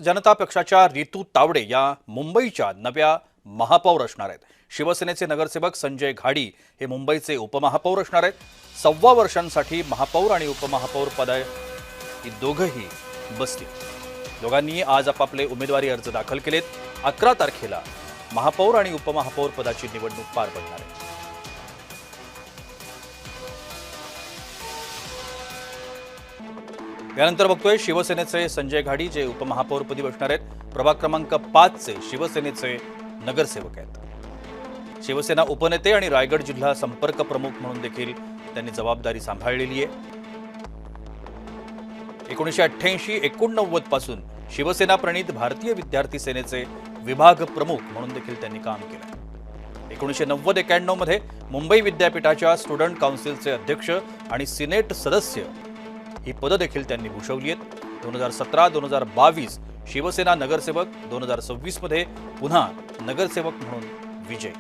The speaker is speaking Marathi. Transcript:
जनता पक्षाच्या रितू तावडे या मुंबईच्या नव्या महापौर असणार आहेत। शिवसेनेचे नगरसेवक संजय घाडी हे मुंबईचे उपमहापौर असणार आहेत। 6.25 वर्षांसाठी महापौर आणि उपमहापौर पद ही दोघंही बसतील। दोघांनी आज आपापले उमेदवारी अर्ज दाखल केलेत। 11 तारखेला महापौर आणि उपमहापौर पदाची निवडणूक पार पडणार आहे। यानंतर बघतोय शिवसेनेचे संजय घाडी जे उपमहापौरपदी बसणार आहेत। प्रभाग क्रमांक 5 चे शिवसेनेचे नगरसेवक आहेत। शिवसेना उपनेते आणि रायगड जिल्हा संपर्क प्रमुख म्हणून देखील त्यांनी जबाबदारी सांभाळलेली आहे। 1988-89 पासून शिवसेना प्रणित भारतीय विद्यार्थी सेनेचे विभाग प्रमुख म्हणून देखील त्यांनी काम केलं। 1990-91 मध्ये मुंबई विद्यापीठाच्या स्टुडंट काउन्सिलचे अध्यक्ष आणि सिनेट सदस्य ही पदं देखील त्यांनी भूषवली आहेत। 2017-2022 शिवसेना नगरसेवक, 2026 मध्ये पुन्हा नगरसेवक म्हणून विजय।